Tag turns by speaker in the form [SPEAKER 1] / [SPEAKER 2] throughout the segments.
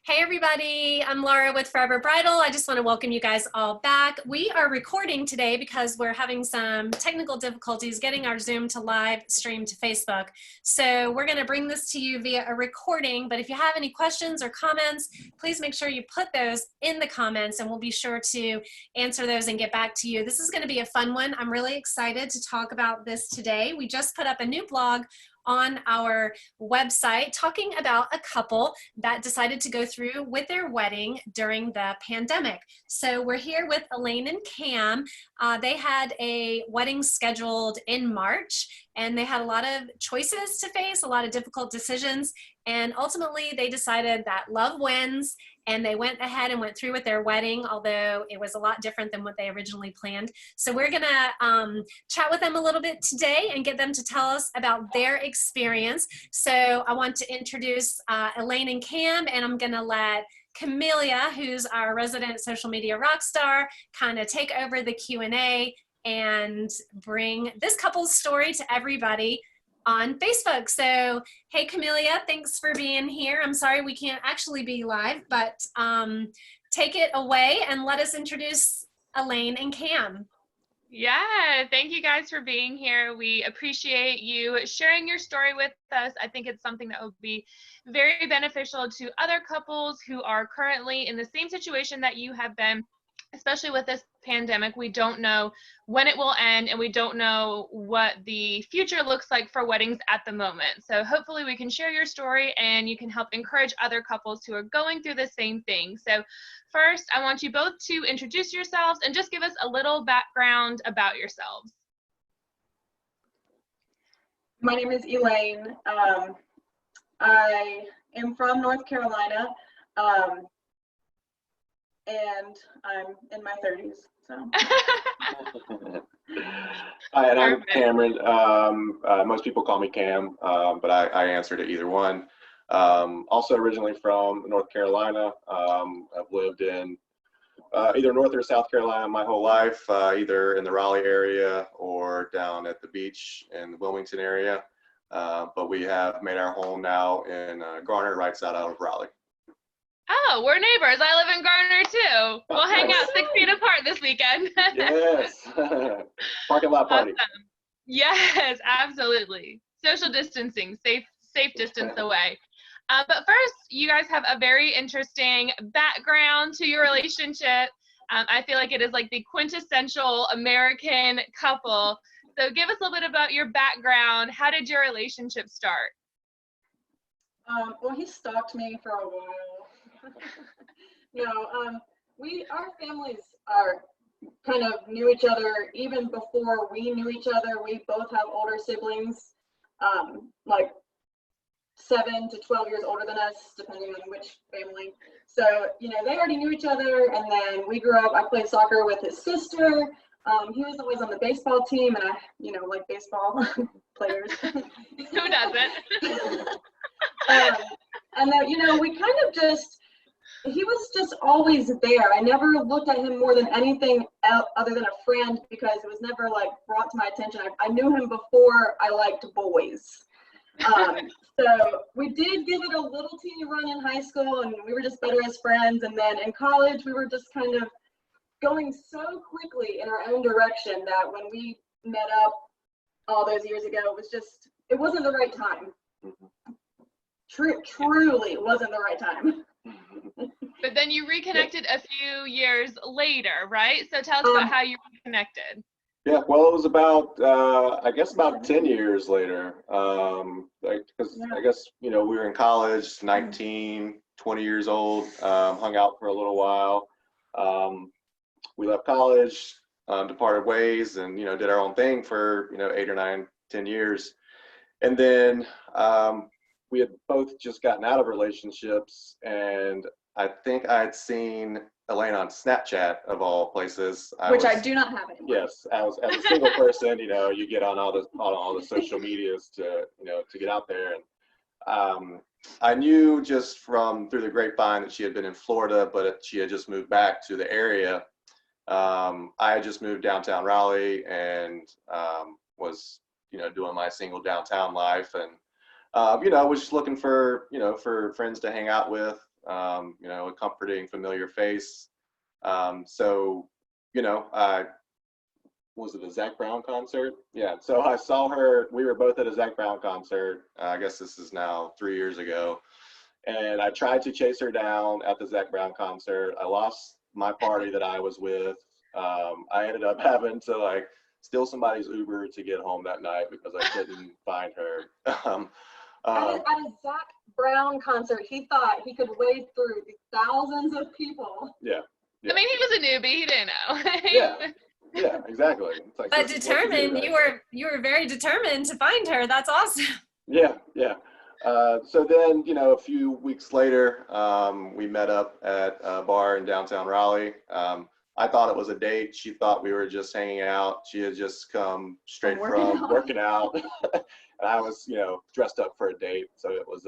[SPEAKER 1] Hey everybody, I'm Laura with Forever Bridal. I just want to welcome you guys all back. We are recording today because we're having some technical difficulties getting our Zoom to live stream to Facebook. So we're going to bring this to you via a recording, but if you have any questions or comments, please make sure you put those in the comments and we'll be sure to answer those and get back to you. This is going to be a fun one. I'm really excited to talk about this today. We just put up a new blog on our website talking about a couple that decided to go through with their wedding during the pandemic. So we're here with Elaine and Cam. They had a wedding scheduled in March and they had a lot of choices to face, a lot of difficult decisions, and ultimately they decided that love wins and they went ahead and went through with their wedding, although it was a lot different than what they originally planned. So we're gonna chat with them a little bit today and get them to tell us about their experience. So I want to introduce Elaine and Cam, and I'm gonna let Camelia, who's our resident social media rock star, kind of take over the Q&A and bring this couple's story to everybody on Facebook. So, hey Camelia, thanks for being here. I'm sorry we can't actually be live, but take it away and let us introduce Elaine and Cam.
[SPEAKER 2] Yeah, thank you guys for being here. We appreciate you sharing your story with us. I think it's something that will be very beneficial to other couples who are currently in the same situation that you have been, especially with this pandemic. We don't know when it will end and we don't know what the future looks like for weddings at the moment. So hopefully we can share your story and you can help encourage other couples who are going through the same thing. So first, I want you both to introduce yourselves and just give us a little background about yourselves.
[SPEAKER 3] My name is Elaine. I am from North Carolina. And I'm in my 30s, so.
[SPEAKER 4] Hi, and I'm Cameron. Most people call me Cam, but I answer to either one. Also originally from North Carolina. I've lived in either North or South Carolina my whole life, either in the Raleigh area or down at the beach in the Wilmington area. But we have made our home now in Garner, right side out of Raleigh.
[SPEAKER 2] Oh, we're neighbors. I live in Garner too. We'll hang out 6 feet apart this weekend.
[SPEAKER 4] Yes. Parking lot party.
[SPEAKER 2] Awesome. Yes, absolutely. Social distancing, safe distance away. But first, you guys have a very interesting background to your relationship. I feel like it is like the quintessential American couple. So give us a little bit about your background. How did your relationship start?
[SPEAKER 3] Well, he stalked me for a while. No, our families are kind of knew each other even before we knew each other. We both have older siblings, like 7 to 12 years older than us, depending on which family. So, they already knew each other, and then we grew up. I played soccer with his sister. He was always on the baseball team, and I, like baseball players.
[SPEAKER 2] Who doesn't?
[SPEAKER 3] And then, we kind of he was just always there. I never looked at him more than anything other than a friend because it was never like brought to my attention. I knew him before I liked boys. So we did give it a little teeny run in high school and we were just better as friends. And then in college, we were just kind of going so quickly in our own direction that when we met up all those years ago, it wasn't the right time. Truly wasn't the right time.
[SPEAKER 2] But then you reconnected a few years later, right? So tell us about how you reconnected.
[SPEAKER 4] Yeah, well, it was about, I guess about 10 years later, because I guess, we were in college, 19, 20 years old, hung out for a little while. We left college, departed ways and, did our own thing for, 8 or 9, 10 years. And then we had both just gotten out of relationships, and I think I had seen Elaine on Snapchat of all places.
[SPEAKER 3] I do not have anymore.
[SPEAKER 4] Yes, as a single person, you get on all the social medias to get out there. And I knew just through the grapevine that she had been in Florida, but she had just moved back to the area. I had just moved downtown Raleigh and was doing my single downtown life, and was just looking for for friends to hang out with. you know, a comforting, familiar face. So, you know, was it a Zac Brown concert? Yeah. So I saw her. We were both at a Zac Brown concert. I guess this is now 3 years ago. And I tried to chase her down at the Zac Brown concert. I lost my party that I was with. I ended up having to like steal somebody's Uber to get home that night because I couldn't find her.
[SPEAKER 3] At a Zac Brown concert, he thought he could wade through the thousands of people.
[SPEAKER 4] Yeah.
[SPEAKER 2] I mean, he was a newbie. He didn't know.
[SPEAKER 4] Yeah. Yeah, exactly. It's like,
[SPEAKER 1] But determined, you were very determined to find her. That's awesome.
[SPEAKER 4] Yeah, yeah. So then, you know, a few weeks later, we met up at a bar in downtown Raleigh. I thought it was a date. She thought we were just hanging out. She had just come straight from working out. And I was, you know, dressed up for a date. So it was,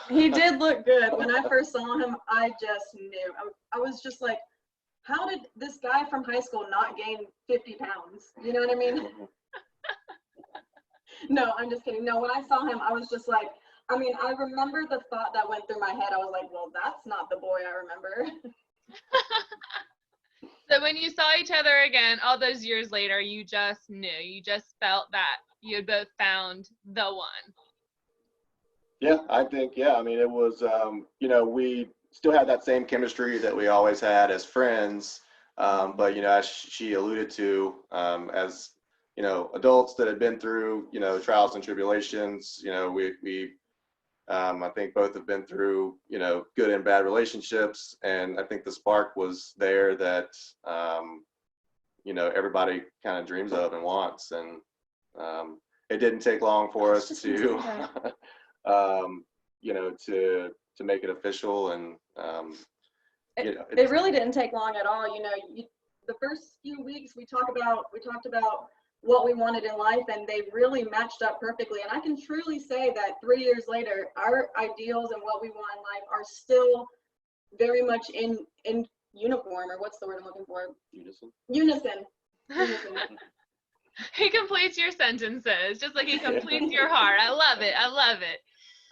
[SPEAKER 3] He did look good. When I first saw him, I just knew. I was just like, how did this guy from high school not gain 50 pounds? You know what I mean? No, I'm just kidding. No, when I saw him, I was just like, I mean, I remember the thought that went through my head. I was like, well, that's not the boy I remember.
[SPEAKER 2] So when you saw each other again, all those years later, you just knew. You just felt that you had both found the one.
[SPEAKER 4] Yeah, I think, yeah. I mean, it was, you know, we still had that same chemistry that we always had as friends. But, you know, as she alluded to, as, you know, adults that had been through, you know, trials and tribulations, you know, we I think both have been through, you know, good and bad relationships. And I think the spark was there that, you know, everybody kind of dreams of and wants. And it didn't take long for us to, you know, to make it official. And, you know,
[SPEAKER 3] it really didn't take long at all. You know, the first few weeks we talked about what we wanted in life, and they really matched up perfectly. And I can truly say that 3 years later, our ideals and what we want in life are still very much in uniform, or what's the word I'm looking for? Unison.
[SPEAKER 2] He completes your sentences, just like he completes your heart. I love it. I love it.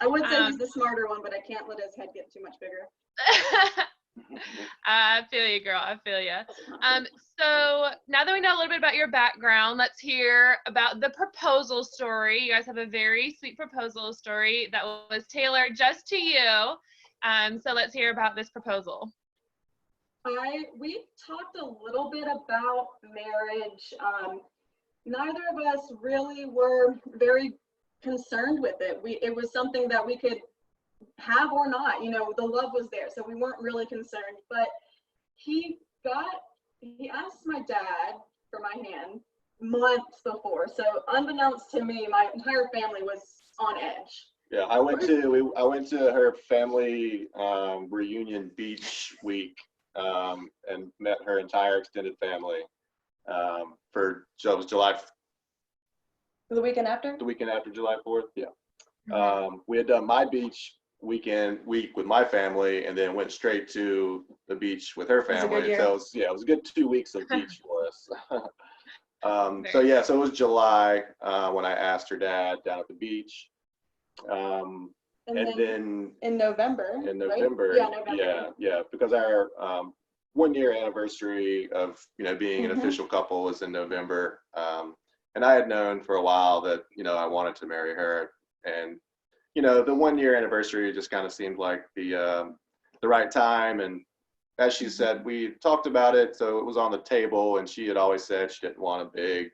[SPEAKER 3] I would say he's the smarter one, but I can't let his head get too much bigger.
[SPEAKER 2] I feel you, girl. I feel you. So now that we know a little bit about your background, let's hear about the proposal story. You guys have a very sweet proposal story that was tailored just to you. So let's hear about this proposal.
[SPEAKER 3] We talked a little bit about marriage. Neither of us really were very concerned with it. It was something that we could have or not, you know, the love was there, so we weren't really concerned. But he asked my dad for my hand months before, so unbeknownst to me, my entire family was on edge.
[SPEAKER 4] Yeah, I went to her family reunion beach week and met her entire extended family for July.
[SPEAKER 3] The weekend after?
[SPEAKER 4] The weekend after July 4th, yeah.
[SPEAKER 2] Mm-hmm.
[SPEAKER 4] We had done my beach week with my family, and then went straight to the beach with her family. So it was a good 2 weeks of beach for us. So it was July when I asked her dad down at the beach. And then in November.
[SPEAKER 3] In November. Yeah, November.
[SPEAKER 4] Yeah, because our 1 year anniversary of, you know, being an official couple was in November. And I had known for a while that, you know, I wanted to marry her. And, you know, the 1 year anniversary just kind of seemed like the right time. And as she said, we talked about it, so it was on the table, and she had always said she didn't want a big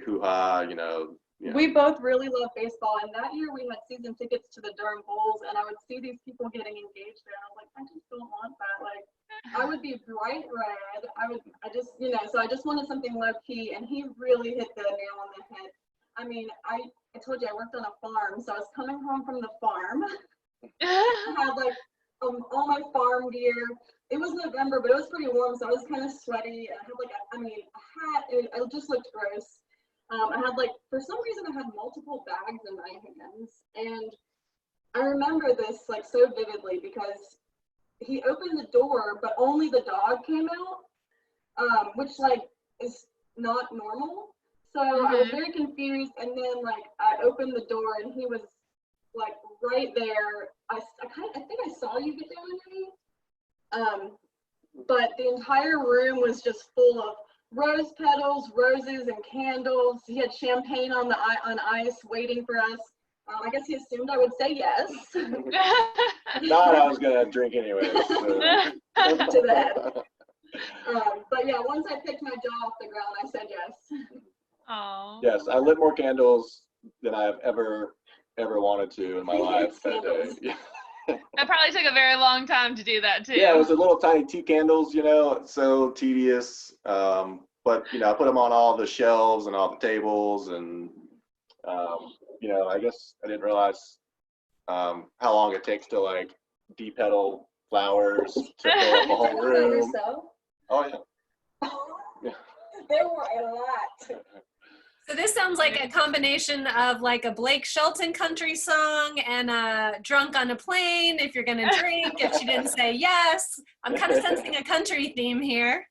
[SPEAKER 4] hoo-ha, you know.
[SPEAKER 3] We both really love baseball, and that year we had season tickets to the Durham Bulls, and I would see these people getting engaged there, and I was like, I just don't want that. Like, I would be bright red. So I just wanted something low key, and he really hit the nail on the head. I mean, I told you I worked on a farm, so I was coming home from the farm. I had like all my farm gear. It was November, but it was pretty warm, so I was kind of sweaty. I had like a hat. It just looked gross. I had for some reason I had multiple bags in my hands, and I remember this so vividly because he opened the door, but only the dog came out, which is not normal. So I was very confused, and then I opened the door, and he was like right there. I think I saw you get down maybe. But the entire room was just full of rose petals, roses, and candles. He had champagne on ice waiting for us. I guess he assumed I would say yes.
[SPEAKER 4] Thought I was gonna drink anyway. So.
[SPEAKER 3] To that. But yeah, once I picked my jaw off the ground, I said yes.
[SPEAKER 2] Oh.
[SPEAKER 4] Yes, I lit more candles than I've ever wanted to in my life that day. Yeah.
[SPEAKER 2] That probably took a very long time to do that too.
[SPEAKER 4] Yeah, it was a little tiny tea candles, you know, it's so tedious. But you know, I put them on all the shelves and all the tables, and you know, I guess I didn't realize how long it takes to like depetal flowers to fill up a whole room. Oh yeah. Yeah.
[SPEAKER 3] There were a lot.
[SPEAKER 1] So this sounds like a combination of like a Blake Shelton country song and a Drunk on a Plane, if you're gonna drink, if she didn't say yes. I'm kind of sensing a country theme here.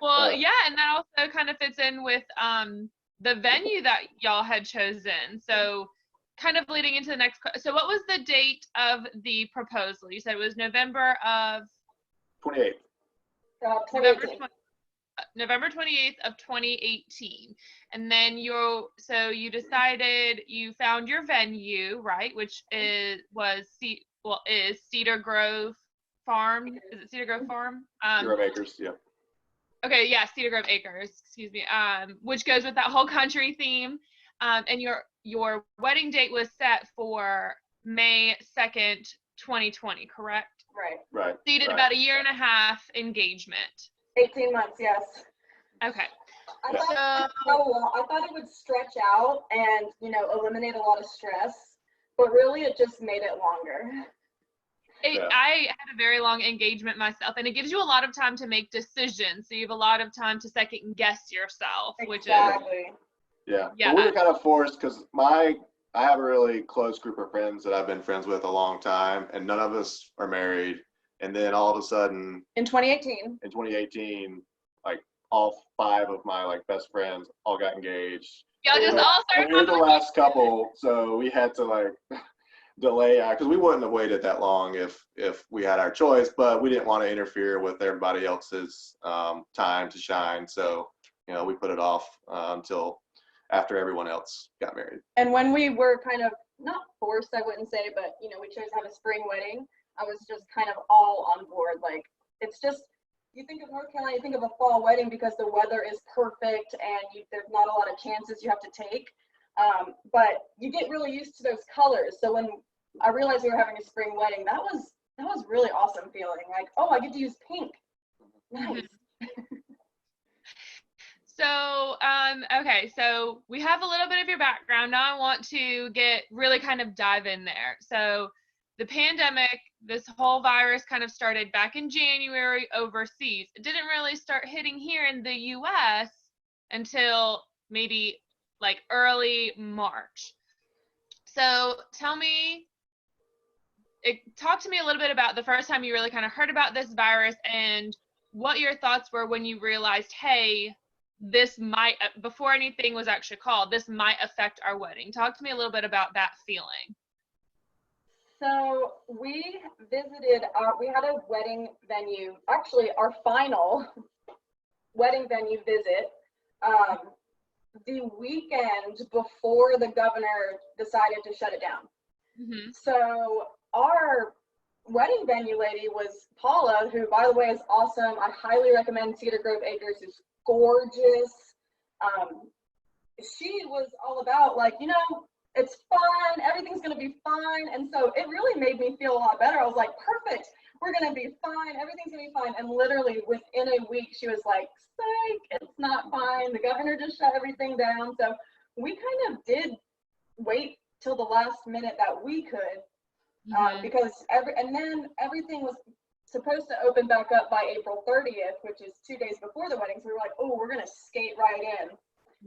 [SPEAKER 2] Well, yeah, and that also kind of fits in with the venue that y'all had chosen. So kind of leading into the next, so what was the date of the proposal? You said it was November of?
[SPEAKER 4] 28th.
[SPEAKER 2] November 28th of 2018. And then you decided, you found your venue, right? Which is Cedar Grove Farm. Is it Cedar Grove Farm?
[SPEAKER 4] Cedar Grove Acres, yeah.
[SPEAKER 2] Okay, yeah, Cedar Grove Acres, excuse me. Which goes with that whole country theme. And your wedding date was set for May 2nd, 2020, correct?
[SPEAKER 3] Right.
[SPEAKER 2] So you did about a year and a half engagement.
[SPEAKER 3] 18 months, yes.
[SPEAKER 2] Okay.
[SPEAKER 3] I thought it would stretch out and, you know, eliminate a lot of stress, but really it just made it longer.
[SPEAKER 2] I had a very long engagement myself, and it gives you a lot of time to make decisions. So you have a lot of time to second guess yourself, which is
[SPEAKER 4] yeah. But we were kind of forced because I have a really close group of friends that I've been friends with a long time, and none of us are married. And then all of a sudden,
[SPEAKER 3] in 2018,
[SPEAKER 4] like all 5 of my like best friends all got engaged.
[SPEAKER 2] Y'all just all started.
[SPEAKER 4] We were the last couple, so we had to like delay because we wouldn't have waited that long if we had our choice, but we didn't want to interfere with everybody else's time to shine. So you know, we put it off until after everyone else got married.
[SPEAKER 3] And when we were kind of not forced, I wouldn't say, but you know, we chose to have a spring wedding. I was just kind of all on board. Like, it's just, you think of North Carolina, you think of a fall wedding because the weather is perfect and there's not a lot of chances you have to take. But you get really used to those colors. So when I realized we were having a spring wedding, that was really awesome feeling. Like, oh, I get to use pink. Nice.
[SPEAKER 2] So, okay, so we have a little bit of your background. Now I want to really kind of dive in there. So the pandemic, this whole virus kind of started back in January overseas. It didn't really start hitting here in the US until maybe like early March. So talk to me a little bit about the first time you really kind of heard about this virus and what your thoughts were when you realized, hey, this might, before anything was actually called, this might affect our wedding. Talk to me a little bit about that feeling.
[SPEAKER 3] So we had a wedding venue, actually our final wedding venue visit, the weekend before the governor decided to shut it down. Mm-hmm. So our wedding venue lady was Paula, who by the way is awesome. I highly recommend Cedar Grove Acres. It's gorgeous. She was all about like, you know, it's fine, everything's gonna be fine. And so it really made me feel a lot better. I was like, perfect, we're gonna be fine, everything's gonna be fine. And literally within a week, she was like, psych, it's not fine. The governor just shut everything down. So we kind of did wait till the last minute that we could, because then everything was supposed to open back up by April 30th, which is 2 days before the wedding. So we were like, oh, we're gonna skate right in.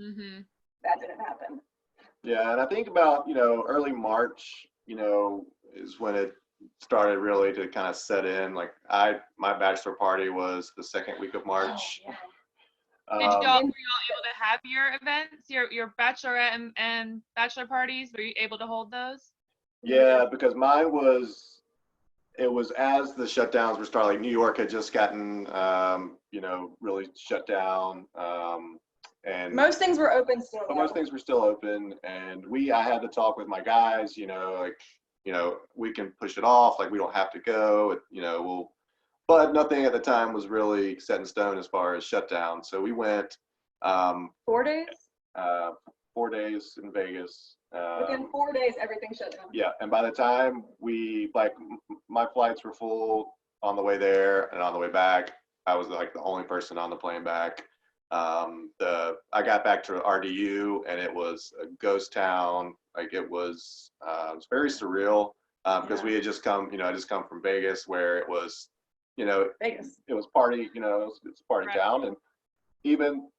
[SPEAKER 3] Mm-hmm. That didn't happen.
[SPEAKER 4] Yeah, and I think about, you know, early March, you know, is when it started really to kind of set in. Like my bachelor party was the second week of March.
[SPEAKER 2] Were y'all able to have your events, your bachelorette and bachelor parties? Were you able to hold those?
[SPEAKER 4] Yeah, because mine was, it was as the shutdowns were starting. Like New York had just gotten, really shut down. And
[SPEAKER 3] Most things were open still.
[SPEAKER 4] but most things were still open, and I had to talk with my guys, we can push it off, like we don't have to go, but nothing at the time was really set in stone as far as shutdown. So we went
[SPEAKER 3] 4 days?
[SPEAKER 4] 4 days in Vegas.
[SPEAKER 3] Within 4 days, everything shut down.
[SPEAKER 4] Yeah, and by the time my flights were full on the way there and on the way back. I was like the only person on the plane back. I got back to RDU and it was a ghost town. Like it was very surreal because we had just come, I just come from Vegas where it was,
[SPEAKER 3] Vegas.
[SPEAKER 4] it was party, it's a party
[SPEAKER 2] Right.
[SPEAKER 4] town, and even,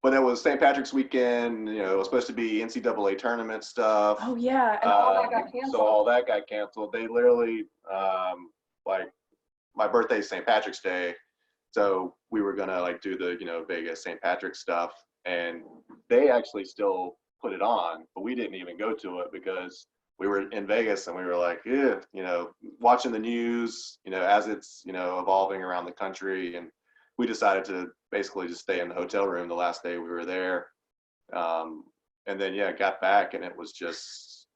[SPEAKER 4] but it was St. Patrick's weekend, it was supposed to be NCAA tournament stuff.
[SPEAKER 3] Oh yeah, and all that got canceled.
[SPEAKER 4] So all that got canceled. They literally, like my birthday is St. Patrick's Day. So we were gonna like do the, Vegas St. Patrick's stuff, and they actually still put it on, but we didn't even go to it because we were in Vegas and we were like, yeah, watching the news, as it's, evolving around the country. And we decided to basically just stay in the hotel room the last day we were there. And then, got back and it was just,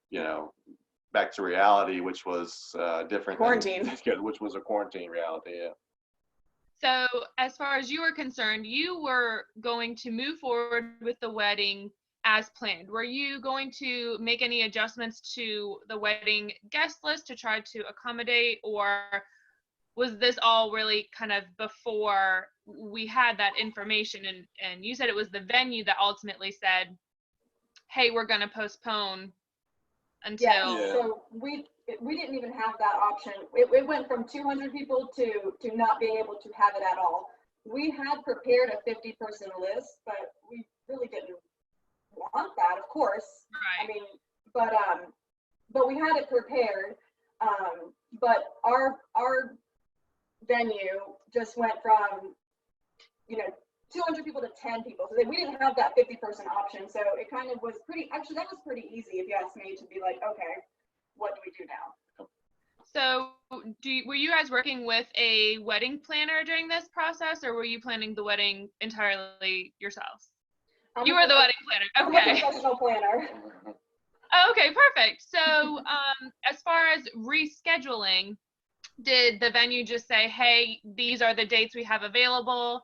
[SPEAKER 4] back to reality, which was different.
[SPEAKER 3] Quarantine.
[SPEAKER 4] Which was a quarantine reality, yeah.
[SPEAKER 2] So as far as you were concerned, you were going to move forward with the wedding as planned. Were you going to make any adjustments to the wedding guest list to try to accommodate, or was this all really kind of before we had that information? And you said it was the venue that ultimately said, hey, we're going to postpone until...
[SPEAKER 3] Yeah, so we didn't even have that option. It went from 200 people to not being able to have it at all. We had prepared a 50-person list, but we really didn't want that, of course.
[SPEAKER 2] Right.
[SPEAKER 3] I mean, but we had it prepared. But our venue just went from 200 people to 10 people. So we didn't have that 50-person option. So it kind of was that was pretty easy, if you ask me, to be like, okay, what do we do now?
[SPEAKER 2] So were you guys working with a wedding planner during this process, or were you planning the wedding entirely yourselves? You were the wedding planner. Okay.
[SPEAKER 3] I'm a professional planner.
[SPEAKER 2] Okay, perfect. So as far as rescheduling, did the venue just say, hey, these are the dates we have available?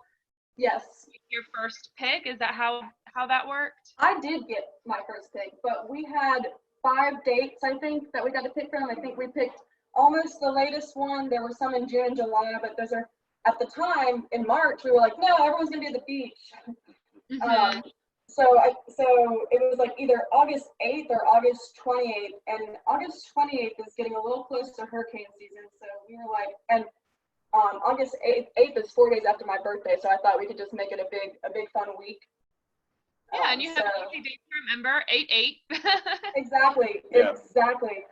[SPEAKER 3] Yes.
[SPEAKER 2] Your first pick? Is that how that worked?
[SPEAKER 3] I did get my first pick, but we had 5 dates, I think, that we got to pick from. I think we picked almost the latest one. There were some in June and July, but those are, at the time, in March, we were like, no, everyone's going to be at the beach.
[SPEAKER 2] Mm-hmm.
[SPEAKER 3] So it was like either August 8th or August 28th, and August 28th is getting a little close to hurricane season, so we were like, and August 8th is 4 days after my birthday, so I thought we could just make it a big fun week.
[SPEAKER 2] Yeah, and you have an easy date to remember, 8/8.
[SPEAKER 3] Exactly,
[SPEAKER 4] Yeah.
[SPEAKER 3] exactly.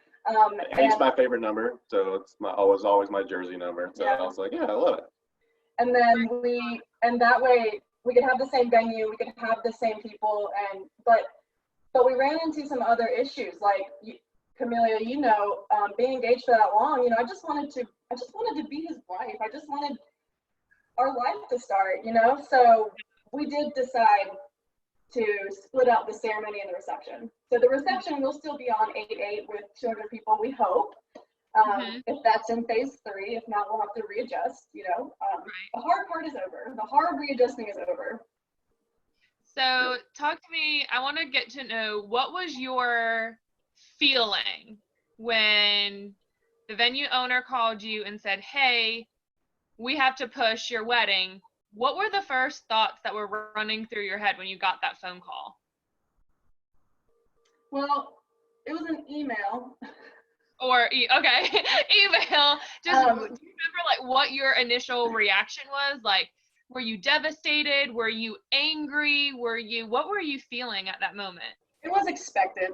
[SPEAKER 4] Eight's my favorite number, so it's always my jersey number. So I was like, yeah, I love it.
[SPEAKER 3] And then that way we could have the same venue, we could have the same people, but we ran into some other issues, like Camelia, being engaged for that long, I just wanted to be his wife. I just wanted our life to start, so we did decide to split out the ceremony and the reception. So the reception will still be on 8/8 with 200 people, we hope. If that's in phase 3, if not, we'll have to readjust,
[SPEAKER 2] Right.
[SPEAKER 3] The hard part is over. The hard readjusting is over.
[SPEAKER 2] So talk to me, I want to get to know, what was your feeling when the venue owner called you and said, hey, we have to push your wedding? What were the first thoughts that were running through your head when you got that phone call?
[SPEAKER 3] Well, it was an email.
[SPEAKER 2] Or, okay, email. Just, do you remember like what your initial reaction was? Like, were you devastated? Were you angry? What were you feeling at that moment?
[SPEAKER 3] It was expected.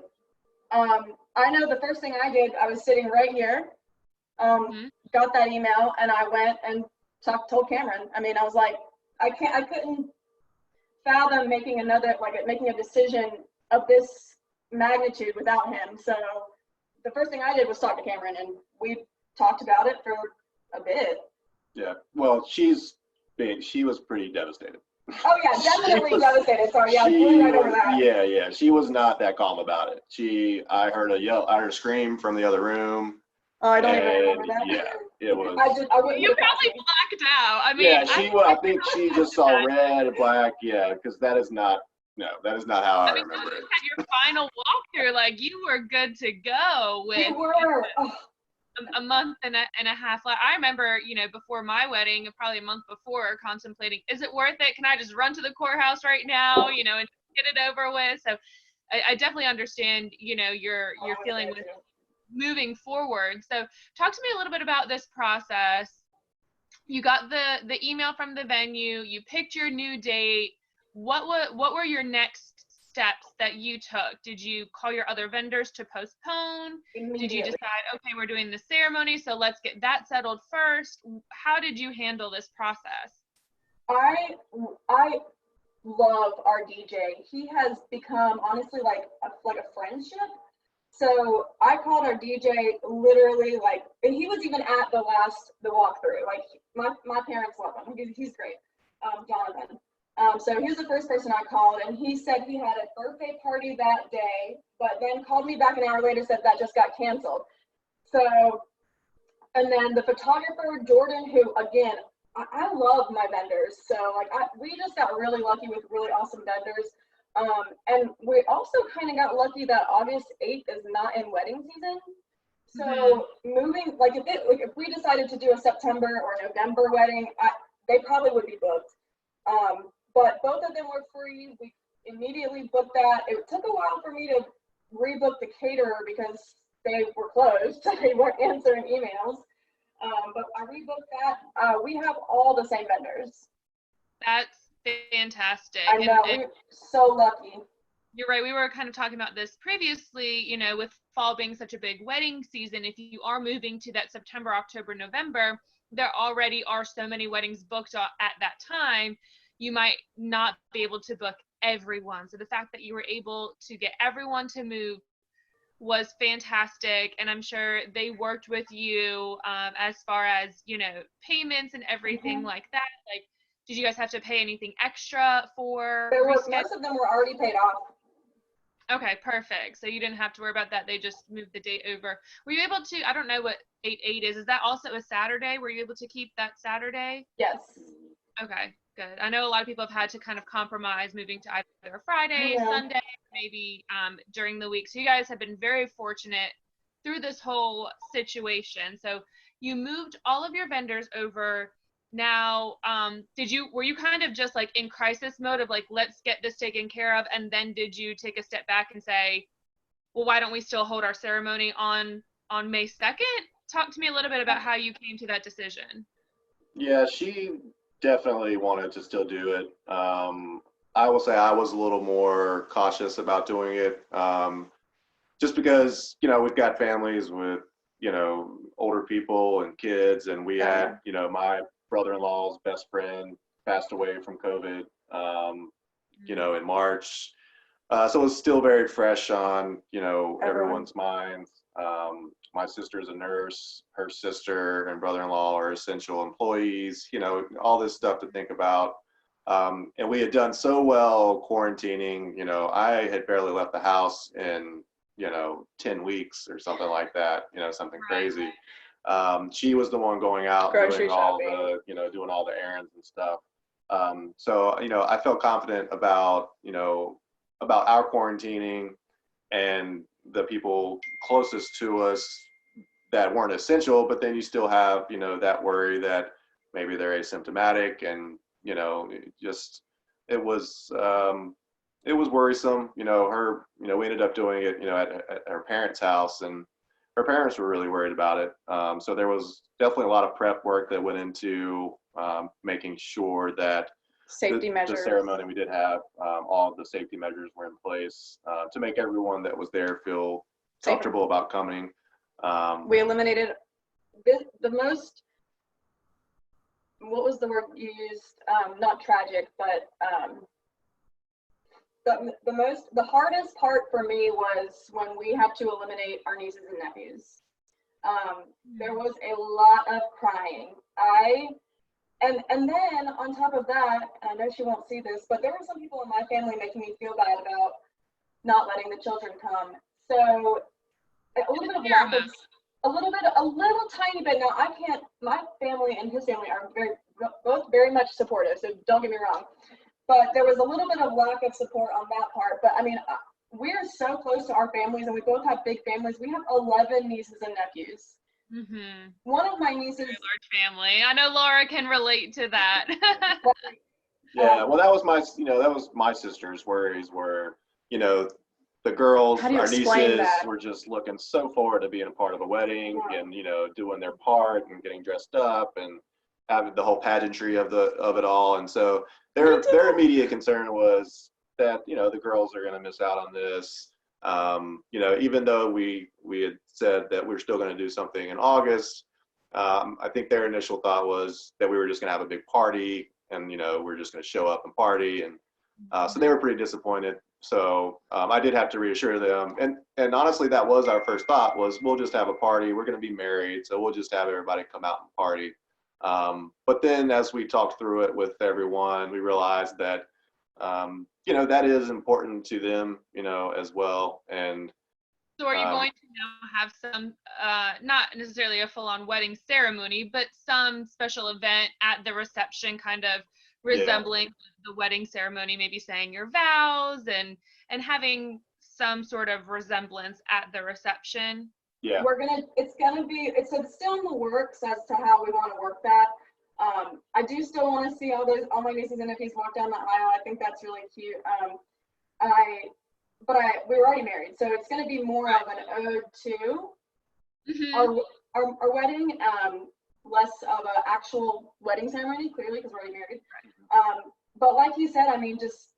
[SPEAKER 3] I know the first thing I did, I was sitting right here, got that email, and I went and told Cameron. I mean, I was like, I fathom making a decision of this magnitude without him. So the first thing I did was talk to Cameron, and we talked about it for a bit.
[SPEAKER 4] Yeah. Well, she was pretty devastated.
[SPEAKER 3] Oh yeah, definitely devastated. Sorry, yeah, I flew right over that.
[SPEAKER 4] Yeah. She was not that calm about it. I heard a scream from the other room.
[SPEAKER 3] Oh, I don't even remember that.
[SPEAKER 4] Yeah, it was.
[SPEAKER 3] I wouldn't.
[SPEAKER 2] You probably blacked out. I mean,
[SPEAKER 4] Yeah, I think she just saw red and black. Yeah, because that is not how I remember it.
[SPEAKER 2] At your final walkthrough, like you were good to go with.
[SPEAKER 3] We were.
[SPEAKER 2] A month and a half left. I remember, before my wedding, probably a month before, contemplating, is it worth it? Can I just run to the courthouse right now, and get it over with? So I definitely understand, your feeling with moving forward. So talk to me a little bit about this process. You got the email from the venue, you picked your new date. What were your next steps that you took? Did you call your other vendors to postpone? Did you decide, okay, we're doing the ceremony, so let's get that settled first? How did you handle this process?
[SPEAKER 3] I love our DJ. He has become honestly like a friendship. So I called our DJ literally and he was even at the walkthrough. Like my parents love him. He's great. Jonathan. So he was the first person I called, and he said he had a birthday party that day, but then called me back an hour later, said that just got canceled. So, and then the photographer, Jordan, who again, I love my vendors. So we just got really lucky with really awesome vendors. And we also kind of got lucky that August 8th is not in wedding season. So moving, if we decided to do a September or November wedding, they probably would be booked. But both of them were free. We immediately booked that. It took a while for me to rebook the caterer because they were closed. They weren't answering emails. But I rebooked that. We have all the same vendors.
[SPEAKER 2] That's fantastic.
[SPEAKER 3] I know, we're so lucky.
[SPEAKER 2] You're right. We were kind of talking about this previously, with fall being such a big wedding season. If you are moving to that September, October, November, there already are so many weddings booked at that time. You might not be able to book everyone. So the fact that you were able to get everyone to move was fantastic. And I'm sure they worked with you as far as, payments and everything like that. Like, did you guys have to pay anything extra for?
[SPEAKER 3] Most of them were already paid off.
[SPEAKER 2] Okay, perfect. So you didn't have to worry about that. They just moved the date over. Were you able to, I don't know what 8/8 is. Is that also a Saturday? Were you able to keep that Saturday?
[SPEAKER 3] Yes.
[SPEAKER 2] Okay, good. I know a lot of people have had to kind of compromise moving to either Friday, Sunday, maybe during the week. So you guys have been very fortunate through this whole situation. So you moved all of your vendors over. Now, were you kind of just in crisis mode of let's get this taken care of? And then did you take a step back and say, well, why don't we still hold our ceremony on May 2nd? Talk to me a little bit about how you came to that decision.
[SPEAKER 4] Yeah, she definitely wanted to still do it. I will say I was a little more cautious about doing it, just because, we've got families with, older people and kids, and we had, my brother-in-law's best friend passed away from COVID, in March. So it was still very fresh on, everyone's minds. My sister's a nurse, her sister and brother-in-law are essential employees, all this stuff to think about. And we had done so well quarantining, I had barely left the house in, 10 weeks or something like that, something crazy. She was the one going out, doing all the errands and stuff. So, I felt confident about, about our quarantining and the people closest to us that weren't essential, but then you still have, that worry that maybe they're asymptomatic, and, it was worrisome, we ended up doing it, at her parents' house, and her parents were really worried about it. So there was definitely a lot of prep work that went into making sure that the ceremony we did have, all of the safety measures were in place to make everyone that was there feel comfortable about coming.
[SPEAKER 3] We eliminated the most, what was the word you used? Not tragic, but the hardest part for me was when we had to eliminate our nieces and nephews. There was a lot of crying. And then on top of that, and I know she won't see this, but there were some people in my family making me feel bad about not letting the children come. So a little bit of lack of, a little tiny bit. Now my family and his family are both very much supportive, so don't get me wrong. But there was a little bit of lack of support on that part. But I mean, we're so close to our families, and we both have big families. We have 11 nieces and nephews.
[SPEAKER 2] Mm-hmm.
[SPEAKER 3] One of my nieces,
[SPEAKER 2] very large family. I know Laura can relate to that.
[SPEAKER 4] Yeah, well, that was my sister's worries were, the girls,
[SPEAKER 3] How do you
[SPEAKER 4] our
[SPEAKER 3] explain
[SPEAKER 4] nieces
[SPEAKER 3] that?
[SPEAKER 4] were just looking so forward to being a part of a wedding and, doing their part and getting dressed up and having the whole pageantry of it all. And so their immediate concern was that, the girls are going to miss out on this. Even though we had said that we were still going to do something in August, I think their initial thought was that we were just going to have a big party and, we're just going to show up and party. And so they were pretty disappointed. So I did have to reassure them. And honestly, that was our first thought was we'll just have a party. We're going to be married. So we'll just have everybody come out and party. But then as we talked through it with everyone, we realized that, that is important to them, as well. And
[SPEAKER 2] so are you going to now have some, not necessarily a full-on wedding ceremony, but some special event at the reception kind of resembling the wedding ceremony, maybe saying your vows and having some sort of resemblance at the reception?
[SPEAKER 4] Yeah.
[SPEAKER 3] It's still in the works as to how we want to work that. I do still want to see all my nieces and nephews walk down the aisle. I think that's really cute. We were already married, so it's going to be more of an ode to our wedding, less of an actual wedding ceremony, clearly, because we're already married. But like you said, I mean, just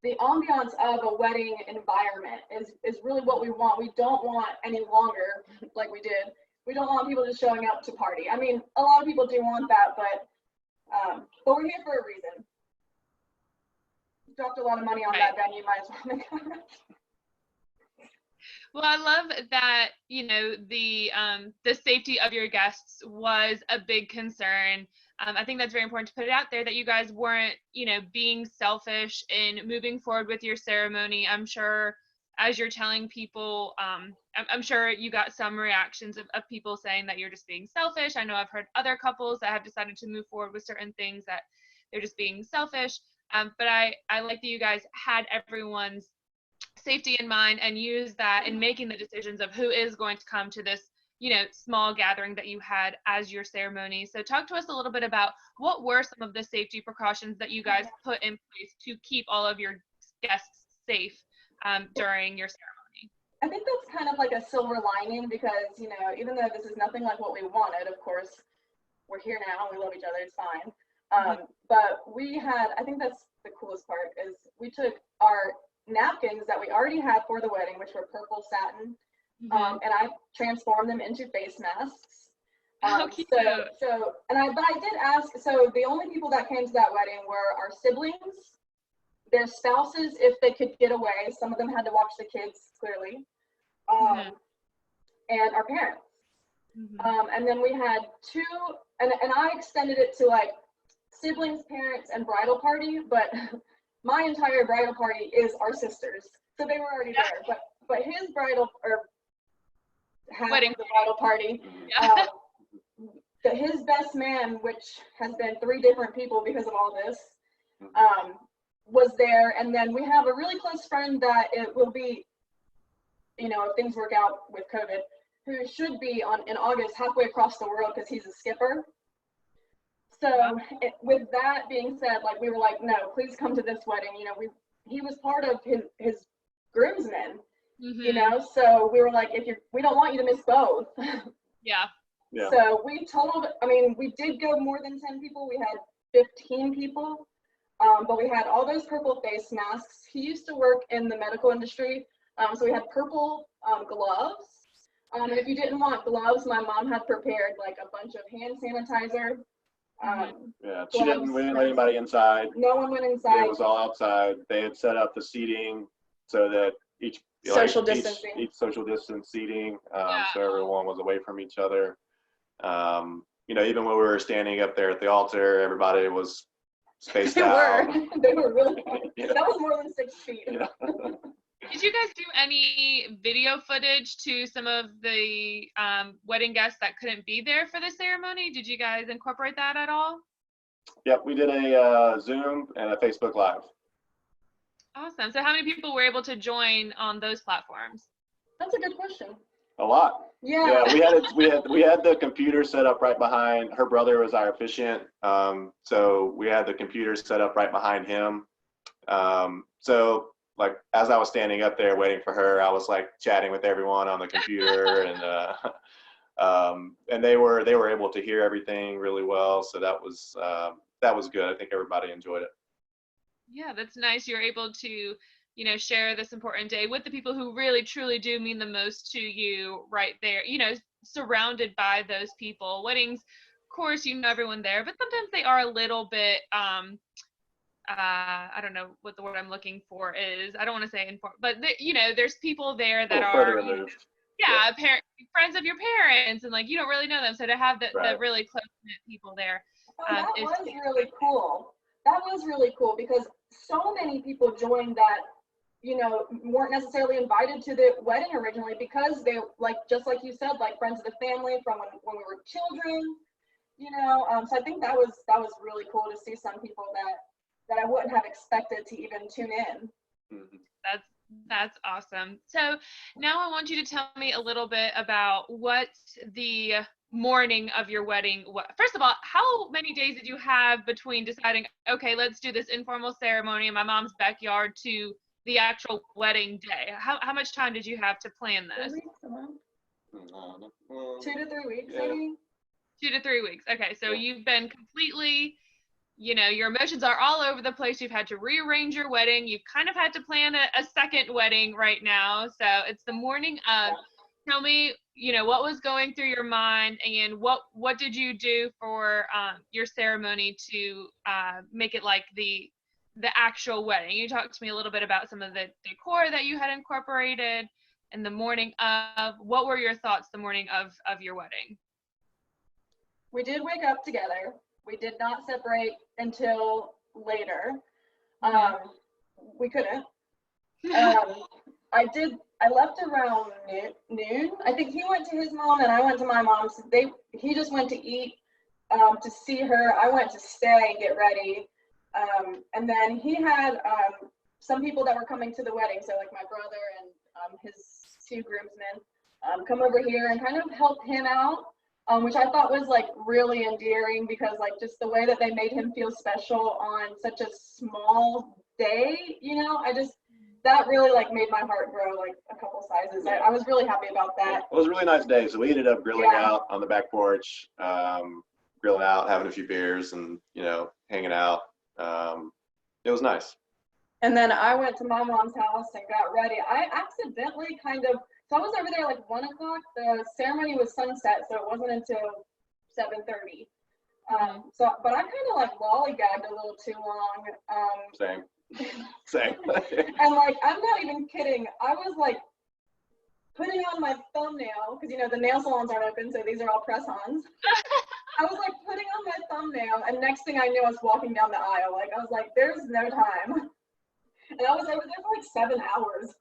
[SPEAKER 3] the ambiance of a wedding environment is really what we want. We don't want any longer, like we did. We don't want people just showing up to party. I mean, a lot of people do want that, but we're here for a reason. Dropped a lot of money on that venue, might as well make it.
[SPEAKER 2] Well, I love that, the safety of your guests was a big concern. I think that's very important to put it out there that you guys weren't, being selfish in moving forward with your ceremony. I'm sure as you're telling people, I'm sure you got some reactions of people saying that you're just being selfish. I know I've heard other couples that have decided to move forward with certain things that they're just being selfish. But I like that you guys had everyone's safety in mind and use that in making the decisions of who is going to come to this, small gathering that you had as your ceremony. So talk to us a little bit about what were some of the safety precautions that you guys put in place to keep all of your guests safe during your ceremony.
[SPEAKER 3] I think that's kind of like a silver lining because, even though this is nothing like what we wanted, of course, we're here now, we love each other, it's fine. But I think that's the coolest part is we took our napkins that we already had for the wedding, which were purple satin, and I transformed them into face masks.
[SPEAKER 2] Oh, cute.
[SPEAKER 3] But I did ask, so the only people that came to that wedding were our siblings, their spouses, if they could get away. Some of them had to watch the kids, clearly, and our parents. And then we had two, and I extended it to like siblings, parents, and bridal party, but my entire bridal party is our sisters, so they were already there. But his bridal wedding, the bridal party, his best man, which has been 3 different people because of all this, was there. And then we have a really close friend that it will be, if things work out with COVID, who should be in August halfway across the world because he's a skipper. So with that being said, like we were like, no, please come to this wedding. He was part of his groomsmen, so we were like, we don't want you to miss both.
[SPEAKER 2] Yeah.
[SPEAKER 3] So we did go more than 10 people. We had 15 people, but we had all those purple face masks. He used to work in the medical industry, so we had purple gloves. And if you didn't want gloves, my mom had prepared like a bunch of hand sanitizer.
[SPEAKER 4] Yeah,
[SPEAKER 3] So
[SPEAKER 4] we didn't let anybody inside.
[SPEAKER 3] no one went inside.
[SPEAKER 4] It was all outside. They had set up the seating so that each
[SPEAKER 3] Social distancing.
[SPEAKER 4] each social distance seating, so everyone was away from each other. Even when we were standing up there at the altar, everybody was spaced out.
[SPEAKER 3] They were really.
[SPEAKER 4] Yeah.
[SPEAKER 3] That was more than 6 feet.
[SPEAKER 4] Yeah.
[SPEAKER 2] Did you guys do any video footage to some of the wedding guests that couldn't be there for the ceremony? Did you guys incorporate that at all?
[SPEAKER 4] Yep, we did a Zoom and a Facebook Live.
[SPEAKER 2] Awesome. So how many people were able to join on those platforms?
[SPEAKER 3] That's a good question.
[SPEAKER 4] A lot.
[SPEAKER 3] Yeah.
[SPEAKER 4] Yeah, we had the computer set up right behind. Her brother was our officiant, so we had the computer set up right behind him. So like as I was standing up there waiting for her, I was like chatting with everyone on the computer, and they were able to hear everything really well. So that was good. I think everybody enjoyed it.
[SPEAKER 2] Yeah, that's nice. You're able to, share this important day with the people who really truly do mean the most to you right there, surrounded by those people. Weddings, of course, everyone there, but sometimes they are a little bit, I don't know what the word I'm looking for is. I don't want to say important, but there's people there that are
[SPEAKER 4] further removed.
[SPEAKER 2] Friends of your parents, and like you don't really know them. So to have the really close knit people there,
[SPEAKER 3] that was really cool. That was really cool because so many people joined that, weren't necessarily invited to the wedding originally because they just like you said, like friends of the family from when we were children, So I think that was really cool to see some people that I wouldn't have expected to even tune in.
[SPEAKER 2] Mm-hmm. That's awesome. So now I want you to tell me a little bit about what the morning of your wedding was. First of all, how many days did you have between deciding, okay, let's do this informal ceremony in my mom's backyard to the actual wedding day? How much time did you have to plan this?
[SPEAKER 3] 2 to 3 weeks,
[SPEAKER 4] yeah.
[SPEAKER 3] maybe.
[SPEAKER 2] 2 to 3 weeks. Okay, so you've been completely, your emotions are all over the place. You've had to rearrange your wedding. You've kind of had to plan a second wedding right now. So it's the morning of. Tell me, what was going through your mind, and what did you do for your ceremony to make it like the actual wedding? You talked to me a little bit about some of the decor that you had incorporated in the morning of. What were your thoughts the morning of your wedding?
[SPEAKER 3] We did wake up together. We did not separate until later. We couldn't. I left around noon. I think he went to his mom and I went to my mom's. He just went to eat to see her. I went to stay and get ready. And then he had some people that were coming to the wedding. So like my brother and his 2 groomsmen come over here and kind of help him out, which I thought was like really endearing because like just the way that they made him feel special on such a small day, that really like made my heart grow like a couple sizes. I was really happy about that.
[SPEAKER 4] It was a really nice day. So we ended up grilling out on the back porch, grilling out, having a few beers and, hanging out. It was nice.
[SPEAKER 3] And then I went to my mom's house and got ready. I accidentally so I was over there like 1 o'clock. The ceremony was sunset, so it wasn't until 7:30. But I kind of like lollygagged a little too long.
[SPEAKER 4] Same.
[SPEAKER 3] And like, I'm not even kidding. I was like putting on my thumbnail because the nail salons aren't open, so these are all press-ons. I was like putting on my thumbnail, and next thing I knew, I was walking down the aisle. Like I was like, "There's no time," and I was over there for like 7 hours.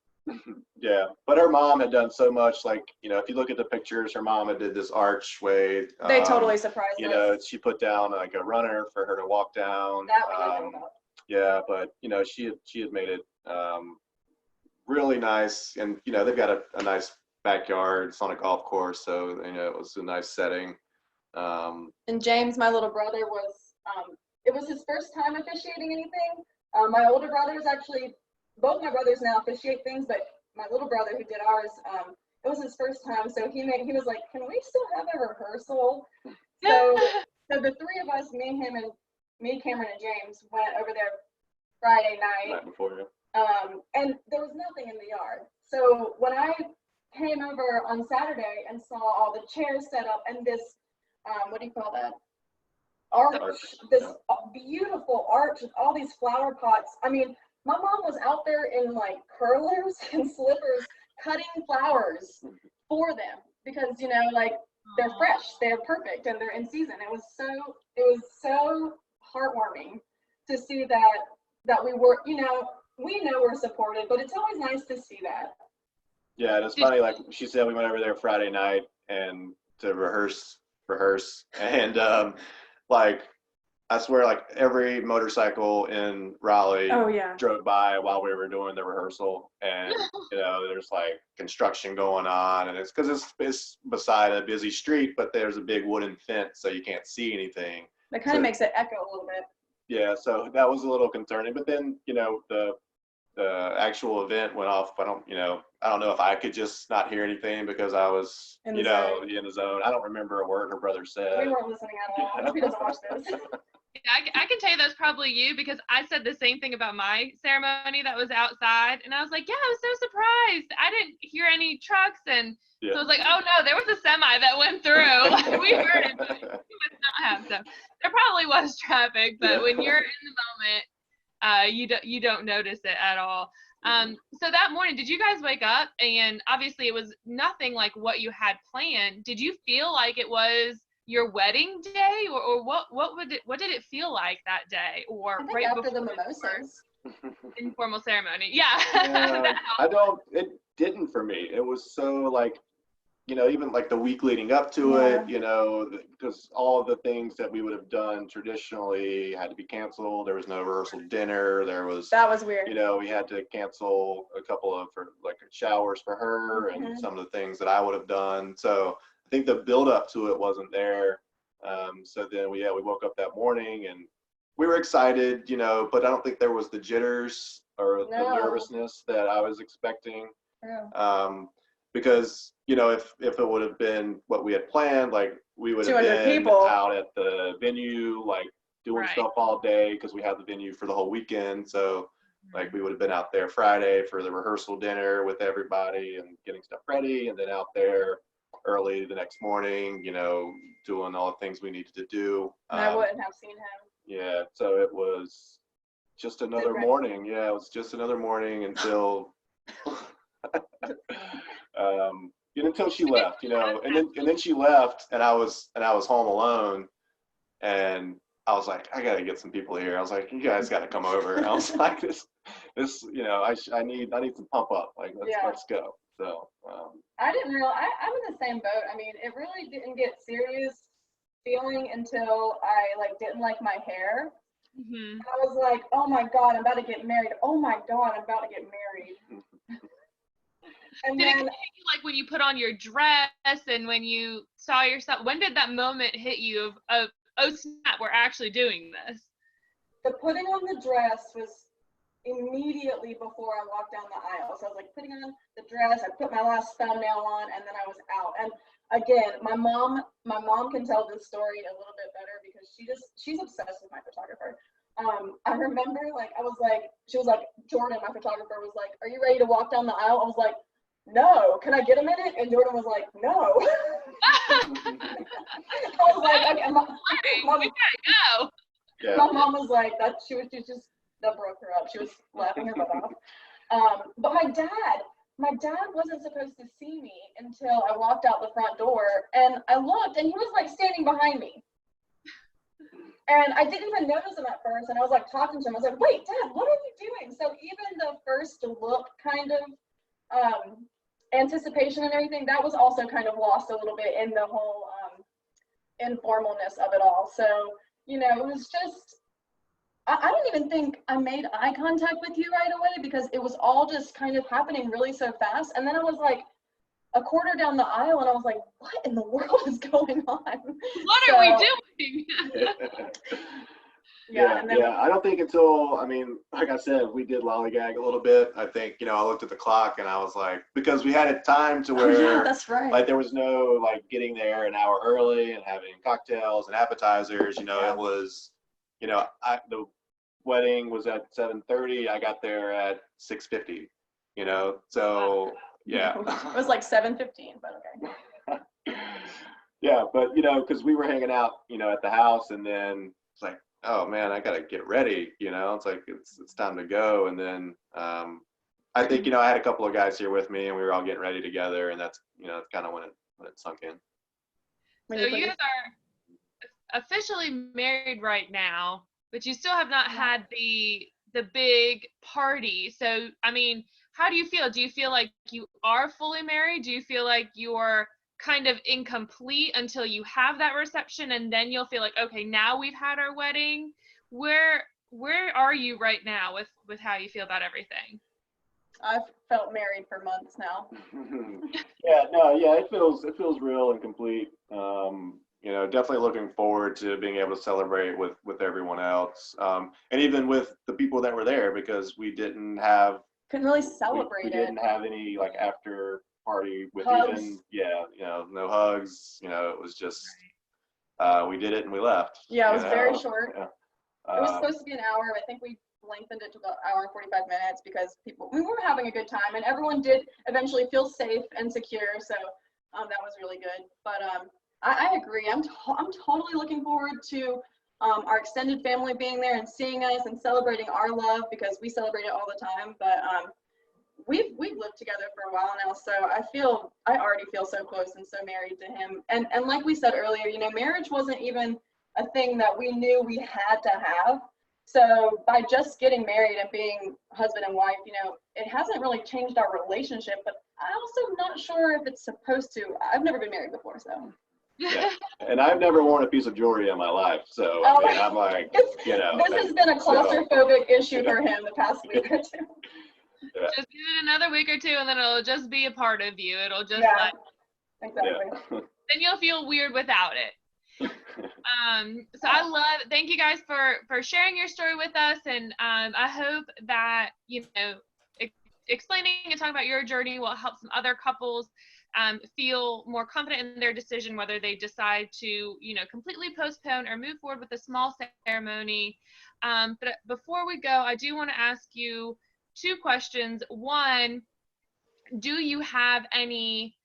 [SPEAKER 4] Yeah, but her mom had done so much. Like if you look at the pictures, her mom had did this archway.
[SPEAKER 3] They totally surprised us.
[SPEAKER 4] She put down like a runner for her to walk down.
[SPEAKER 3] That we didn't know about.
[SPEAKER 4] Yeah, but she had made it really nice, and they've got a nice backyard. It's on a golf course, so it was a nice setting.
[SPEAKER 3] And James, my little brother, it was his first time officiating anything. My older brothers both my brothers now officiate things, but my little brother who did ours, it was his first time, so he was like, "Can we still have a rehearsal?" So the 3 of us, me, Cameron, and James went over there Friday night.
[SPEAKER 4] Before,
[SPEAKER 3] and there was nothing in the yard. So when I came over on Saturday and saw all the chairs set up and this, what do you call that? arch, this beautiful arch with all these flower pots. I mean, my mom was out there in like curlers and slippers cutting flowers for them because, you know, like they're fresh, they're perfect, and they're in season. It was so heartwarming to see that we were, you know, we know we're supported, but it's always nice to see that.
[SPEAKER 4] Yeah, and it's funny, like she said, we went over there Friday night and to rehearse, and like I swear, like every motorcycle in Raleigh drove by while we were doing the rehearsal, and you know, there's like construction going on, and it's because it's beside a busy street, but there's a big wooden fence, so you can't see anything.
[SPEAKER 3] That kind of makes it echo a little bit. Yeah,
[SPEAKER 4] so that was a little concerning, but then you know the actual event went off. I don't know if I could just not hear anything because I was in the zone. I don't remember a word her brother said.
[SPEAKER 3] We weren't listening at all. I hope he doesn't watch this.
[SPEAKER 2] I can tell you that's probably you because I said the same thing about my ceremony that was outside, and I was like, yeah, I was so surprised. I didn't hear any trucks, and so I was like, oh no, there was a semi that went through. We heard it, but you must not have. So there probably was traffic, but when you're in the moment, you don't notice it at all. So that morning, did you guys wake up and obviously it was nothing like what you had planned? Did you feel like it was your wedding day, or what did it feel like that day, or
[SPEAKER 3] I think right after the mimosas?
[SPEAKER 2] Informal ceremony, yeah.
[SPEAKER 4] It didn't for me. It was so like, you know, even like the week leading up to it, you know, because all of the things that we would have done traditionally had to be canceled. There was no rehearsal dinner. That was weird. You know, we had to cancel a couple of showers for her and some of the things that I would have done. So I think the build up to it wasn't there. So then we woke up that morning and we were excited, you know, but I don't think there was the jitters or the nervousness that I was expecting. Because, you know, if it would have been what we had planned, like we would have been out at the venue, like doing stuff all day because we had the venue for the whole weekend. So like we would have been out there Friday for the rehearsal dinner with everybody and getting stuff ready, and then out there early the next morning, you know, doing all the things we needed to do.
[SPEAKER 3] And I wouldn't have seen him.
[SPEAKER 4] Yeah, so it was just another morning. Yeah, it was just another morning until until she left, you know, and then she left, and I was home alone, and I was like, I gotta get some people here. I was like, you guys gotta come over. And I was like, this, you know, I need some pump up. Like, let's go. So
[SPEAKER 3] I didn't realize I'm in the same boat. I mean, it really didn't get serious feeling until I like didn't like my hair. I was like, oh my God, I'm about to get married. Oh my God, I'm about to get married. And
[SPEAKER 2] did it hit you like when you put on your dress and when you saw yourself? When did that moment hit you of oh snap, we're actually doing this?
[SPEAKER 3] The putting on the dress was immediately before I walked down the aisle. So I was like putting on the dress, I put my last thumbnail on, and then I was out. And again, my mom can tell this story a little bit better because she's obsessed with my photographer. I remember she was like, Jordan, my photographer, was like, are you ready to walk down the aisle? I was like, no, can I get a minute? And Jordan was like, no. I was like, okay, my mom was like, that broke her up. She was laughing her butt off. But my dad wasn't supposed to see me until I walked out the front door, and I looked, and he was like standing behind me. And I didn't even notice him at first, and I was like talking to him. I was like, wait, Dad, what are you doing? So even the first look kind of anticipation and everything, that was also kind of lost a little bit in the whole informalness of it all. So, you know, it was just, I don't even think I made eye contact with you right away because it was all just kind of happening really so fast. And then I was like a quarter down the aisle and I was like, what in the world is going on?
[SPEAKER 2] What are we doing?
[SPEAKER 4] Yeah. I don't think until, I mean, like I said, we did lollygag a little bit. I think, you know, I looked at the clock and I was like, because we had a time to where,
[SPEAKER 3] that's right.
[SPEAKER 4] Like there was no like getting there an hour early and having cocktails and appetizers, you know, it was, you know, the wedding was at 7:30. I got there at 6:50, you know, so yeah.
[SPEAKER 3] It was like 7:15, but okay.
[SPEAKER 4] Yeah, but because we were hanging out, at the house, and then it's like, oh man, I gotta get ready. It's like it's time to go, and then I think I had a couple of guys here with me, and we were all getting ready together, and that's that's kind of when it sunk in.
[SPEAKER 2] So you guys are officially married right now, but you still have not had the big party. So I mean, how do you feel? Do you feel like you are fully married? Do you feel like you're kind of incomplete until you have that reception, and then you'll feel like, okay, now we've had our wedding? Where are you right now with how you feel about everything?
[SPEAKER 5] I've felt married for months now.
[SPEAKER 4] It feels real and complete. Definitely looking forward to being able to celebrate with everyone else, and even with the people that were there, because we couldn't
[SPEAKER 5] really celebrate
[SPEAKER 4] we didn't have any like after party with
[SPEAKER 5] hugs.
[SPEAKER 4] no hugs. It was just we did it and we left.
[SPEAKER 5] Yeah, it was very short.
[SPEAKER 4] Yeah.
[SPEAKER 5] It was supposed to be an hour. I think we lengthened it to about an hour and 45 minutes because we were having a good time, and everyone did eventually feel safe and secure. So that was really good. But I agree. I'm totally looking forward to our extended family being there and seeing us and celebrating our love, because we celebrate it all the time. But we've lived together for a while now, so I already feel so close and so married to him. And like we said earlier, marriage wasn't even a thing that we knew we had to have. So by just getting married and being husband and wife, it hasn't really changed our relationship. But I'm also not sure if it's supposed to. I've never been married before, so.
[SPEAKER 4] Yeah. And I've never worn a piece of jewelry in my life, so I'm like,
[SPEAKER 5] This has been a claustrophobic issue for him the past week or two.
[SPEAKER 4] Yeah.
[SPEAKER 2] Just give it another week or two, and then it'll just be a part of you. It'll just
[SPEAKER 5] Exactly.
[SPEAKER 2] then you'll feel weird without it. So thank you guys for sharing your story with us, and I hope that explaining and talking about your journey will help some other couples feel more confident in their decision, whether they decide to completely postpone or move forward with a small ceremony. But before we go, I do want to ask you two questions. One, do you have any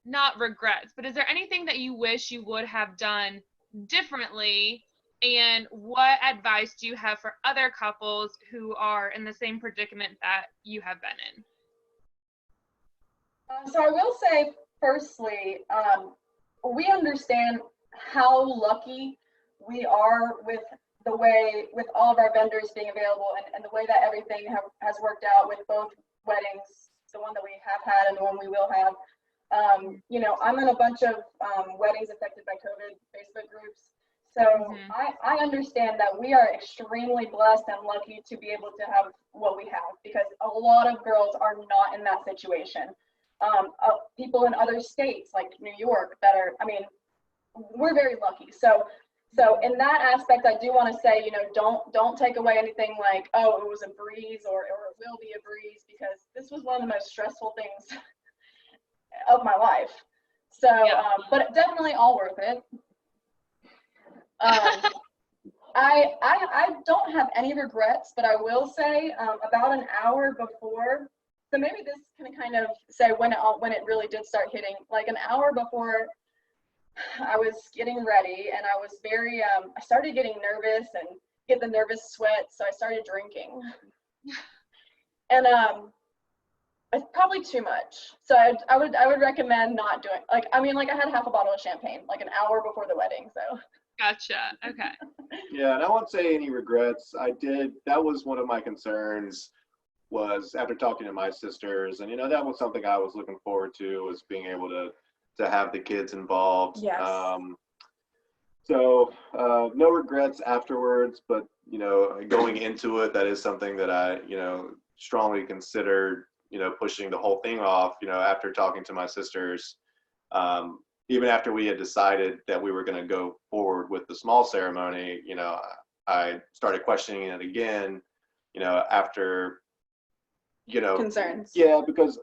[SPEAKER 2] not regrets, but is there anything that you wish you would have done differently? And what advice do you have for other couples who are in the same predicament that you have been in?
[SPEAKER 5] So I will say, firstly, we understand how lucky we are with all of our vendors being available, and the way that everything has worked out with both weddings, the one that we have had and the one we will have. I'm in a bunch of weddings affected by COVID Facebook groups. So I understand that we are extremely blessed and lucky to be able to have what we have, because a lot of girls are not in that situation. People in other states like New York we're very lucky. So in that aspect, I do want to say, don't take away anything like, oh, it was a breeze or it will be a breeze, because this was one of the most stressful things of my life. So, but definitely all worth it. I don't have any regrets, but I will say about an hour before, so maybe this can kind of say when it really did start hitting, like an hour before I was getting ready, and I was very, I started getting nervous and get the nervous sweat, so I started drinking. And it's probably too much. So I would recommend not doing, I had half a bottle of champagne like an hour before the wedding, so.
[SPEAKER 2] Gotcha. Okay.
[SPEAKER 4] Yeah, and I won't say any regrets. That was one of my concerns, was after talking to my sisters, and that was something I was looking forward to, was being able to have the kids involved.
[SPEAKER 5] Yes.
[SPEAKER 4] So no regrets afterwards, but going into it, that is something that I strongly considered pushing the whole thing off. After talking to my sisters, even after we had decided that we were going to go forward with the small ceremony, I started questioning it again, after,
[SPEAKER 5] Concerns.
[SPEAKER 4] Yeah, because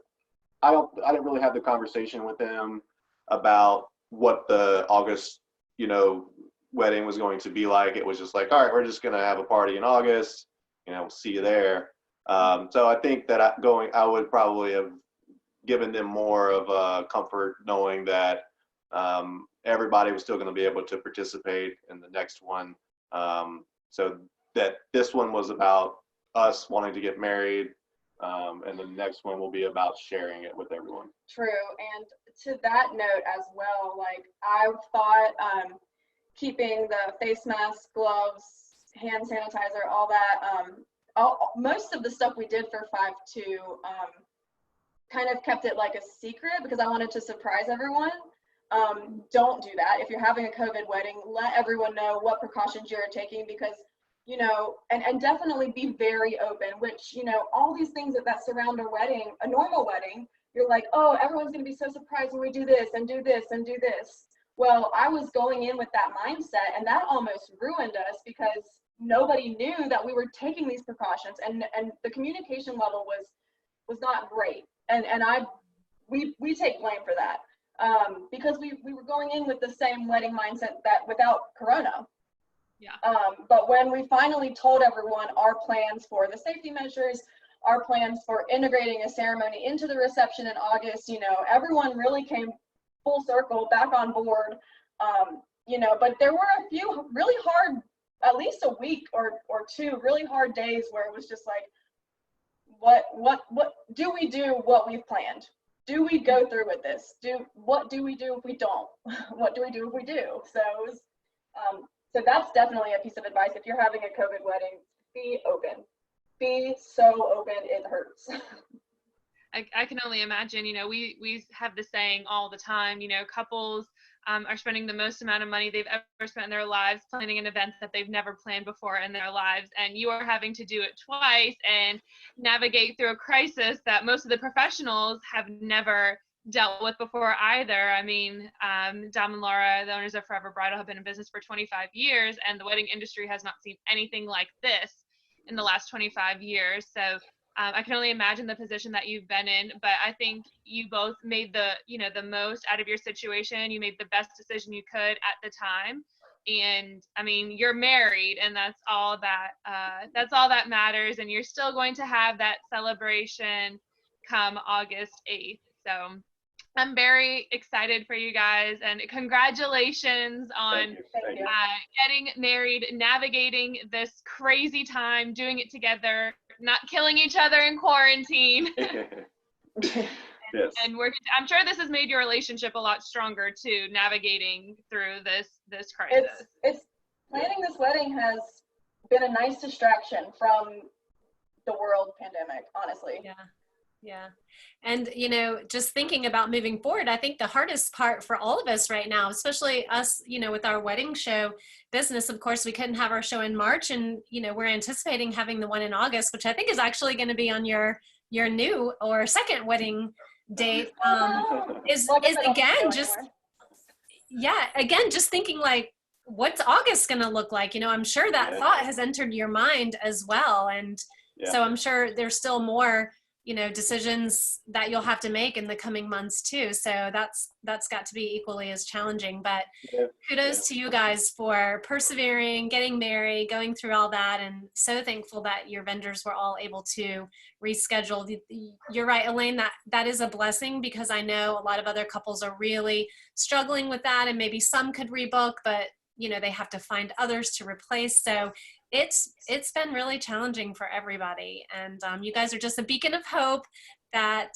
[SPEAKER 4] I didn't really have the conversation with them about what the August, wedding was going to be like. It was just like, all right, we're just going to have a party in August, we'll see you there. So I think that I would probably have given them more of a comfort knowing that everybody was still going to be able to participate in the next one. So that this one was about us wanting to get married, and the next one will be about sharing it with everyone.
[SPEAKER 5] True. And to that note as well, like I thought keeping the face mask, gloves, hand sanitizer, all that, most of the stuff we did for 5-2 kind of kept it like a secret because I wanted to surprise everyone. Don't do that. If you're having a COVID wedding, let everyone know what precautions you're taking because, you know, and definitely be very open, which, you know, all these things that surround a wedding, a normal wedding, you're like, oh, everyone's going to be so surprised when we do this and do this and do this. Well, I was going in with that mindset and that almost ruined us because nobody knew that we were taking these precautions and the communication level was not great. And we take blame for that because we were going in with the same wedding mindset that without Corona.
[SPEAKER 2] Yeah.
[SPEAKER 5] But when we finally told everyone our plans for the safety measures, our plans for integrating a ceremony into the reception in August, you know, everyone really came full circle back on board, you know, but there were a few really hard, at least a week or two really hard days where it was just like, what do we do what we've planned? Do we go through with this? What do we do if we don't? What do we do if we do? So it was, so that's definitely a piece of advice. If you're having a COVID wedding, be open. Be so open, it hurts.
[SPEAKER 2] I can only imagine, you know, we have the saying all the time, you know, couples are spending the most amount of money they've ever spent in their lives planning an event that they've never planned before in their lives. And you are having to do it twice and navigate through a crisis that most of the professionals have never dealt with before either. I mean, Dom and Laura, the owners of Forever Bridal, have been in business for 25 years, and the wedding industry has not seen anything like this in the last 25 years. So I can only imagine the position that you've been in, but I think you both made the most out of your situation. You made the best decision you could at the time. And I mean, you're married, and that's all that matters. And you're still going to have that celebration come August 8th. So I'm very excited for you guys, and congratulations on getting married, navigating this crazy time, doing it together, not killing each other in quarantine.
[SPEAKER 4] Yes.
[SPEAKER 2] And I'm sure this has made your relationship a lot stronger too, navigating through this crisis.
[SPEAKER 5] It's planning this wedding has been a nice distraction from the world pandemic, honestly.
[SPEAKER 1] Yeah. And, you know, just thinking about moving forward, I think the hardest part for all of us right now, especially us, you know, with our wedding show business, of course, we couldn't have our show in March, and, you know, we're anticipating having the one in August, which I think is actually going to be on your new or second wedding date, is again, just thinking like, what's August going to look like? You know, I'm sure that thought has entered your mind as well. And so I'm sure there's still more, you know, decisions that you'll have to make in the coming months too. So that's got to be equally as challenging, but kudos to you guys for persevering, getting married, going through all that. And so thankful that your vendors were all able to reschedule. You're right, Elaine, that is a blessing, because I know a lot of other couples are really struggling with that, and maybe some could rebook, but you know, they have to find others to replace. So it's been really challenging for everybody. And you guys are just a beacon of hope that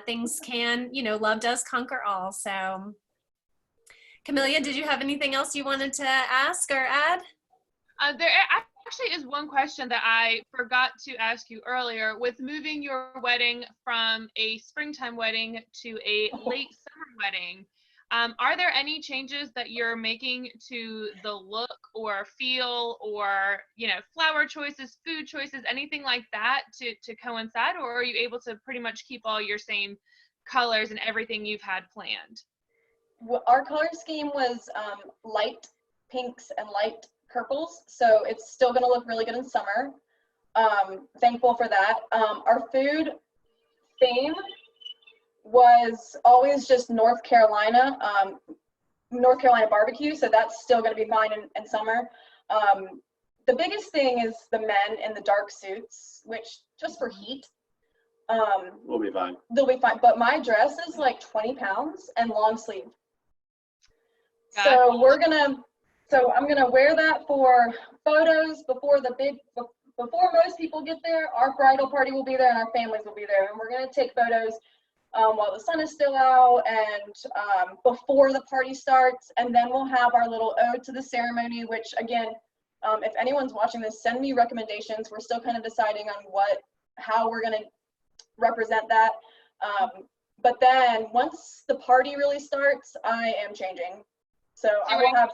[SPEAKER 1] things can, you know, love does conquer all. So Camelia, did you have anything else you wanted to ask or add?
[SPEAKER 2] There actually is one question that I forgot to ask you earlier. With moving your wedding from a springtime wedding to a late summer wedding, are there any changes that you're making to the look or feel, or, you know, flower choices, food choices, anything like that to coincide, or are you able to pretty much keep all your same colors and everything you've had planned?
[SPEAKER 5] Well, our color scheme was light pinks and light purples, so it's still going to look really good in summer. Thankful for that. Our food theme was always just North Carolina barbecue, so that's still going to be fine in summer. The biggest thing is the men in the dark suits, which just for heat.
[SPEAKER 4] We'll be fine.
[SPEAKER 5] They'll be fine, but my dress is like 20 pounds and long sleeve. So I'm gonna wear that for photos before before most people get there. Our bridal party will be there and our families will be there, and we're gonna take photos while the sun is still out and before the party starts, and then we'll have our little ode to the ceremony, which again, if anyone's watching this, send me recommendations. We're still kind of deciding on how we're gonna represent that. But then once the party really starts, I am changing. So I will have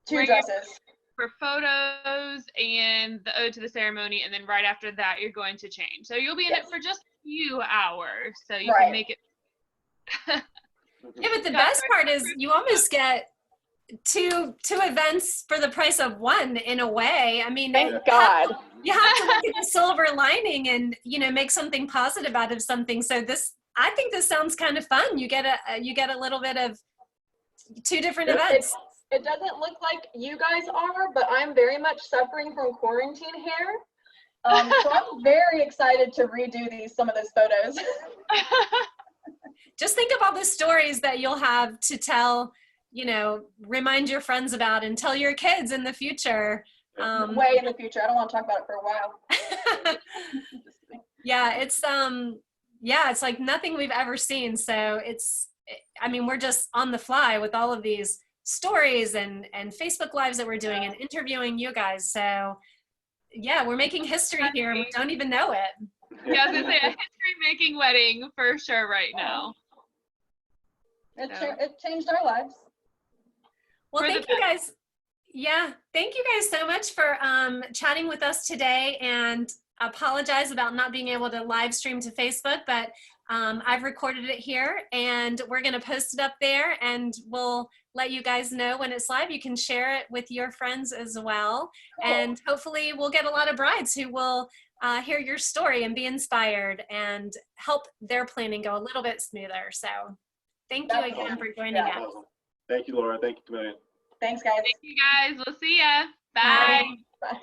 [SPEAKER 5] 2 dresses.
[SPEAKER 2] For photos and the ode to the ceremony, and then right after that, you're going to change. So you'll be in it for just a few hours, so you can make it.
[SPEAKER 1] Yeah, but the best part is you almost get two events for the price of one in a way. I mean,
[SPEAKER 5] thank God.
[SPEAKER 1] You have to look at the silver lining and, you know, make something positive out of something. So I think this sounds kind of fun. You get a little bit of 2 different events.
[SPEAKER 5] It doesn't look like you guys are, but I'm very much suffering from quarantine hair. So I'm very excited to redo some of those photos.
[SPEAKER 1] Just think of all the stories that you'll have to tell, you know, remind your friends about and tell your kids in the future.
[SPEAKER 5] Way in the future. I don't want to talk about it for a while.
[SPEAKER 1] Yeah, it's like nothing we've ever seen. So I mean, we're just on the fly with all of these stories and Facebook Lives that we're doing and interviewing you guys. So yeah, we're making history here and we don't even know it.
[SPEAKER 2] Yeah, I was gonna say a history-making wedding for sure right now.
[SPEAKER 5] It changed our lives.
[SPEAKER 1] Well, thank you guys. Yeah, thank you guys so much for chatting with us today, and apologize about not being able to live stream to Facebook, but I've recorded it here and we're going to post it up there and we'll let you guys know when it's live. You can share it with your friends as well. Cool. And hopefully we'll get a lot of brides who will hear your story and be inspired and help their planning go a little bit smoother. So thank you again for joining us.
[SPEAKER 4] Thank you, Laura. Thank you, Camille.
[SPEAKER 5] Thanks, guys.
[SPEAKER 2] Thank you, guys. We'll see ya. Bye.
[SPEAKER 5] Bye.